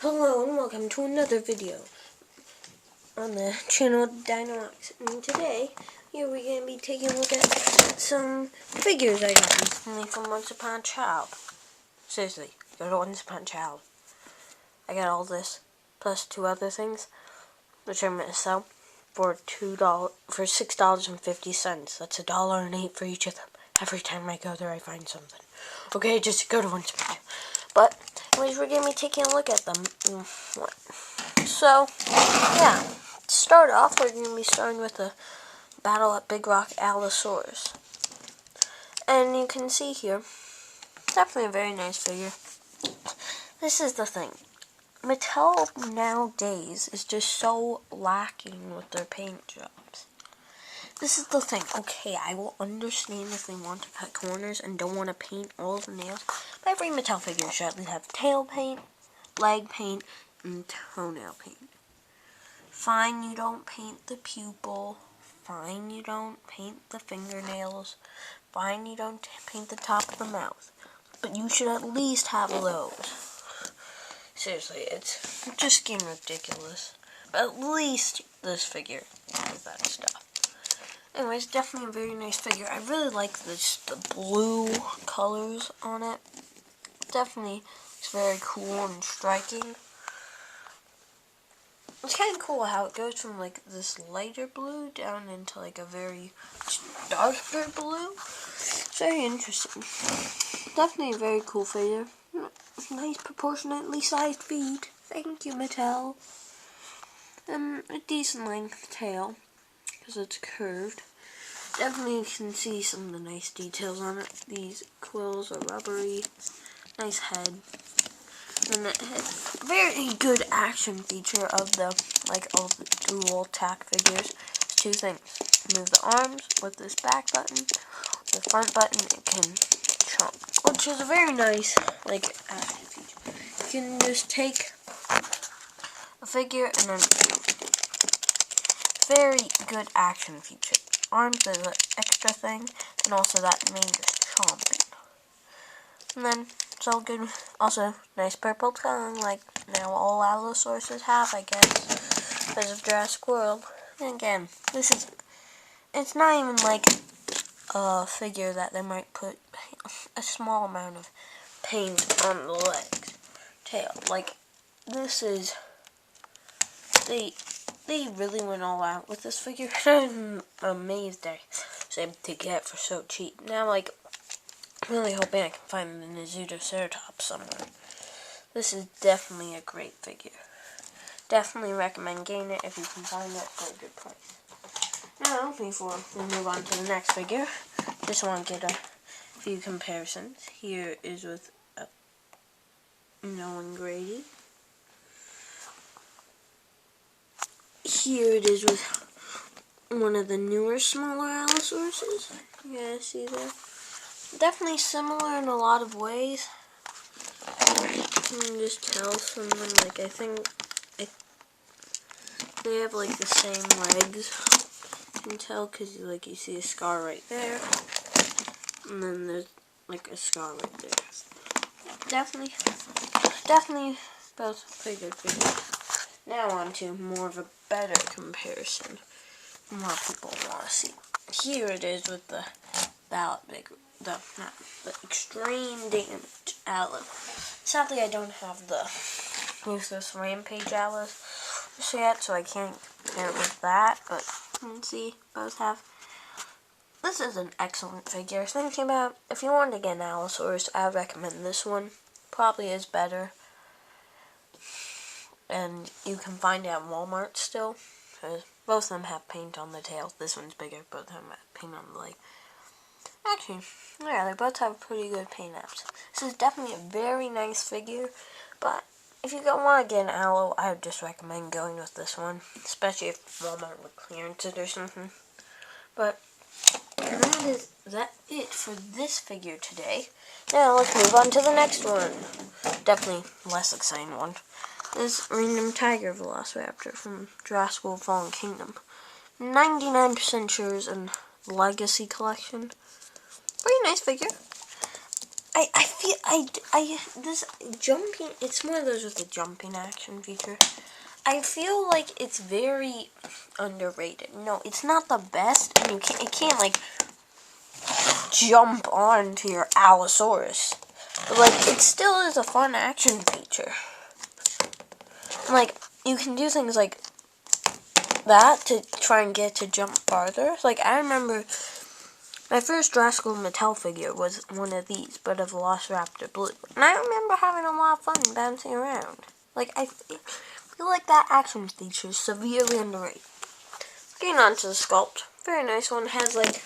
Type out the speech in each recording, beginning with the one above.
Hello and welcome to another video on the channel DinoX. And today, here we're going to be taking a look at some figures I got recently from Once Upon a Child. Seriously, go to Once Upon a Child. I got all this, plus two other things, which I'm going to sell for $6.50. That's $1.08 for each of them. Every time I go there, I find something. Okay, just go to Once Upon a Child. But anyways, we're going to be taking a look at them. So, yeah. To start off, we're going to be starting with the battle at Big Rock Allosaurus. And you can see here, definitely a very nice figure. This is the thing. Mattel nowadays is just so lacking with their paint jobs. This is the thing. Okay, I will understand if they want to cut corners and don't want to paint all the nails. But every Mattel figure should at least have tail paint, leg paint, and toenail paint. Fine, you don't paint the pupil. Fine, you don't paint the fingernails. Fine, you don't paint the top of the mouth. But you should at least have those. Seriously, it's just getting ridiculous. But at least this figure has that stuff. Anyways, definitely a very nice figure. I really like the blue colors on it. Definitely it's very cool and striking. It's kind of cool how it goes from like this lighter blue down into like a very darker blue. It's very interesting. Definitely a very cool figure. Nice proportionately sized feet. Thank you, Mattel. And a decent length tail, because it's curved. Definitely you can see some of the nice details on it. These quills are rubbery. Nice head. And it has a very good action feature of the, like all the dual attack figures. It's two things. Move the arms with this back button. The front button it can chomp. Which is a very nice, like, action feature. You can just take a figure and then very good action feature. Arms is an extra thing, and also that main just chomping. And then it's all good. Also, nice purple tongue, like now all Allosauruses have, I guess, because of Jurassic World. And again, it's not even like a figure that they might put a small amount of paint on the legs, tail. Like, this is, they really went all out with this figure. I'm amazed I was able to get it for so cheap. Now, like, I'm really hoping I can find the Ceratops somewhere. This is definitely a great figure. Definitely recommend getting it if you can find it for a good price. Now, before we move on to the next figure, just want to get a few comparisons. Here is with Noah and Grady. Here it is with one of the newer, smaller Allosauruses. You guys see there? Definitely similar in a lot of ways. You can just tell from them, like, I think they have, like, the same legs. You can tell because, like, you see a scar right there. And then there's, like, a scar right there. Definitely both pretty good figures. Now on to more of a better comparison. More people want to see. Here it is with the the extreme damage Allo. Sadly, I don't have the Ruthless Rampage Allos yet, so I can't compare it with that. But you can see both have. This is an excellent figure. Thinking about if you wanted to get an Allosaurus, I would recommend this one. Probably is better. And you can find it at Walmart still, because both of them have paint on the tail. This one's bigger, both of them have paint on the leg. Actually, yeah, they both have pretty good paint apps. This is definitely a very nice figure, but if you don't want to get an Allo, I would just recommend going with this one, especially if Walmart would clearance it or something. But that is it for this figure today. Now let's move on to the next one. Definitely less exciting one. This random tiger velociraptor from Jurassic World Fallen Kingdom. 99% sure is in Legacy Collection. Pretty nice figure. this jumping, it's one of those with the jumping action feature. I feel like it's very underrated. No, it's not the best, and it can't like jump onto your Allosaurus. But like, it still is a fun action feature. And, like, you can do things like that to try and get to jump farther. Like, I remember my first Jurassic Mattel figure was one of these, but a Velociraptor Blue. And I remember having a lot of fun bouncing around. Like, I feel like that action feature is severely underrated. Getting on to the sculpt. Very nice one. Has, like,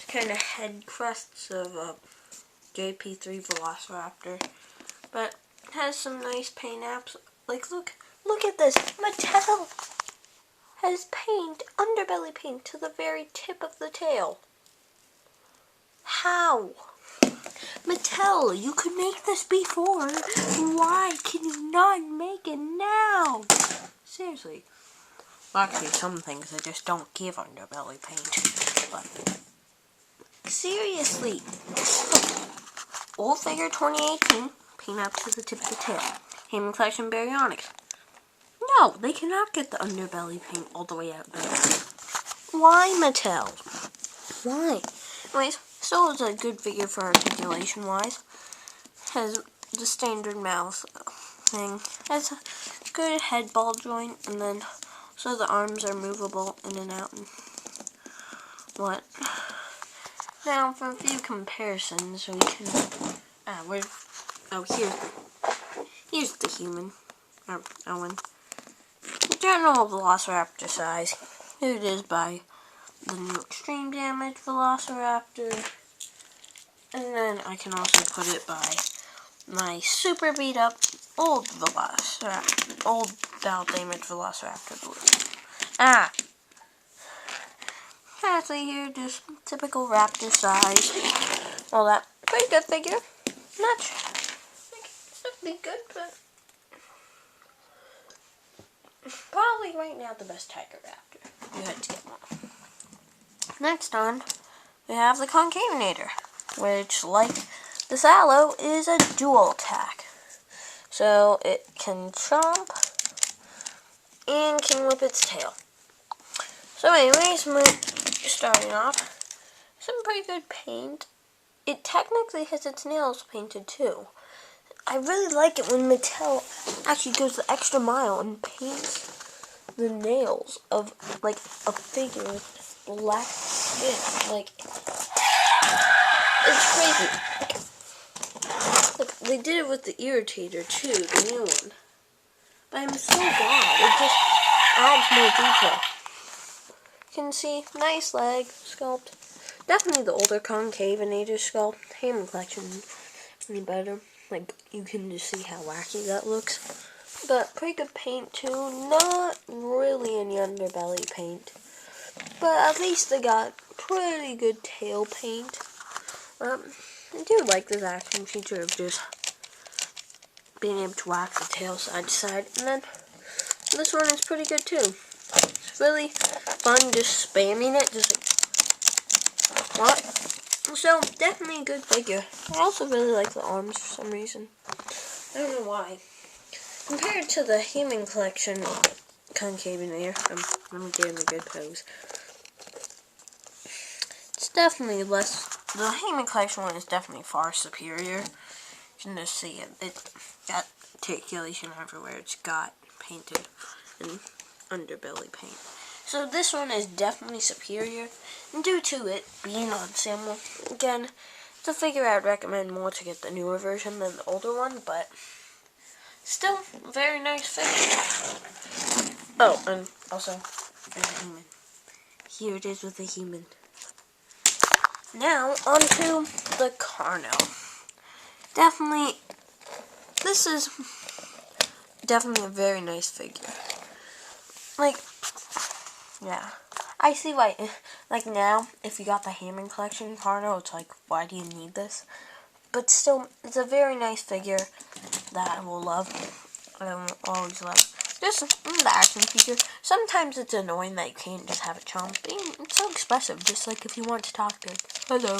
kind of head crests of a JP3 Velociraptor. But it has some nice paint apps. Like, look at this. Mattel has paint, underbelly paint, to the very tip of the tail. How? Mattel, you could make this before. Why can you not make it now? Seriously. Well, actually, some things they just don't give underbelly paint. But seriously. Old figure 2018, paint up to the tip of the tail. Human Collection Baryonyx. No, they cannot get the underbelly paint all the way out there. Why, Mattel? Why? Anyways, still is a good figure for articulation-wise. Has the standard mouth thing. Has a good head ball joint, and then so the arms are movable in and out. And what? Now, for a few comparisons, we can. Here's the human. Owen. General Velociraptor size. Here it is by the new Extreme Damage Velociraptor. And then I can also put it by my super beat up old Velociraptor, old Battle Damage Velociraptor Blue. Actually here, just typical raptor size. All that. Pretty good figure. Not sure. It's not be good, but probably right now the best tiger raptor. You had to get one. Next on, we have the Concavenator, which, like the Sallow, is a dual attack. So it can chomp and can whip its tail. So anyways, starting off, some pretty good paint. It technically has its nails painted too. I really like it when Mattel actually goes the extra mile and paints the nails of, like, a figure with black skin. Like, it's crazy. Look, they did it with the Irritator too, the new one. But I'm so glad. It just adds more detail. You can see, nice leg sculpt. Definitely the older Concavenator sculpt. Human Collection, any better. Like, you can just see how wacky that looks. But pretty good paint too. Not really any underbelly paint. But at least they got pretty good tail paint. I do like this action feature of just being able to whack the tail side to side. And then this one is pretty good too. It's really fun just spamming it. Just like, what? So, definitely a good figure. I also really like the arms for some reason. I don't know why. Compared to the Human Collection Concavenator, let me get in a good pose. It's definitely less. The Human Collection one is definitely far superior. You can just see it. It's got articulation everywhere. It's got painted and underbelly paint. So this one is definitely superior, and due to it being on sale, again, it's a figure I'd recommend more to get the newer version than the older one, but still, a very nice figure. Oh, and also, there's a human. Here it is with the human. Now, onto the Carno. This is definitely a very nice figure. Like, yeah, I see why, like now, if you got the Hammond Collection Carno, it's like, why do you need this? But still, it's a very nice figure that I will love. I will always love. Just the action feature. Sometimes it's annoying that you can't just have it chomp. It's so expressive, just like if you want to talk to it. Hello.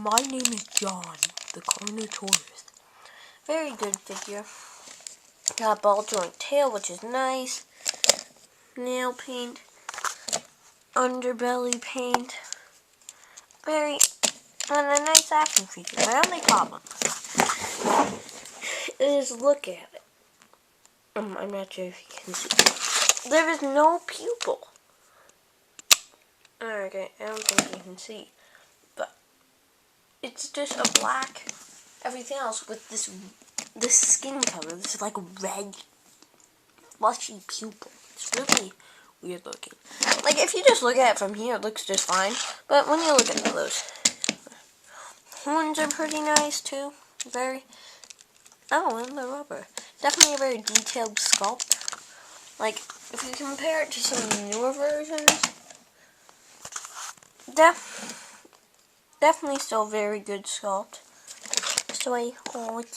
My name is John, the Carnotaurus. Very good figure. Got a ball joint tail, which is nice. Nail paint. Underbelly paint. And a nice action figure. My only problem is look at it. I'm not sure if you can see. There is no pupil. Okay, I don't think you can see. But it's just a black everything else with this skin color. This is like red fleshy pupil. It's really weird looking. Like if you just look at it from here, it looks just fine. But when you look at those horns are pretty nice too. And the rubber. Definitely a very detailed sculpt. Like if you compare it to some newer versions, definitely still very good sculpt. So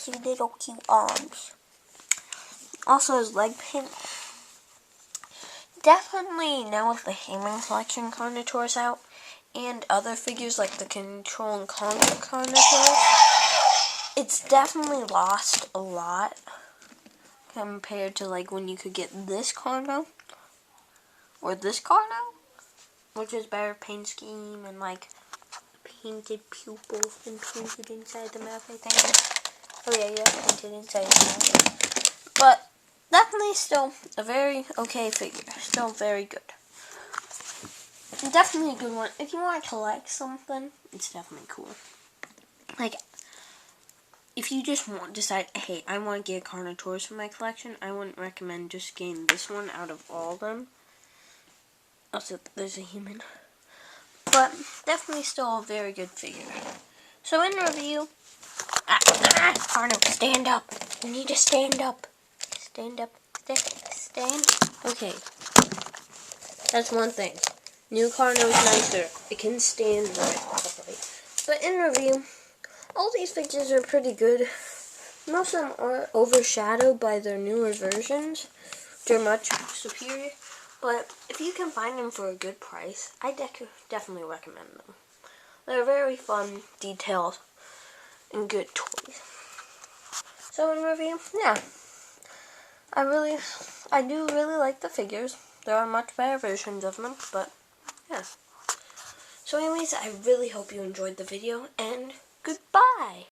cute little cute arms. Also his leg paint. Definitely now with the Heyman collection Carnotaurus out, and other figures like the Control and Conquer Carnotaurus, it's definitely lost a lot compared to like when you could get this Carno or this Carno, which is better paint scheme and like painted pupils and painted inside the mouth, I think. Oh yeah, painted inside the mouth. But definitely still a very okay figure. Still very good. Definitely a good one. If you want to collect something, it's definitely cool. Like, if you just decide, hey, I want to get Carnotaurus for my collection, I wouldn't recommend just getting this one out of all of them. Also, there's a human. But definitely still a very good figure. So in review, Carno, stand up. You need to stand up. Stand up. Stand. Okay. That's one thing. New Carno is nicer. It can stand properly. But in review, all these figures are pretty good. Most of them are overshadowed by their newer versions, which are much superior. But if you can find them for a good price, I definitely recommend them. They're very fun, detailed, and good toys. So in review, yeah. I do really like the figures. There are much better versions of them, but yeah. So anyways, I really hope you enjoyed the video, and goodbye!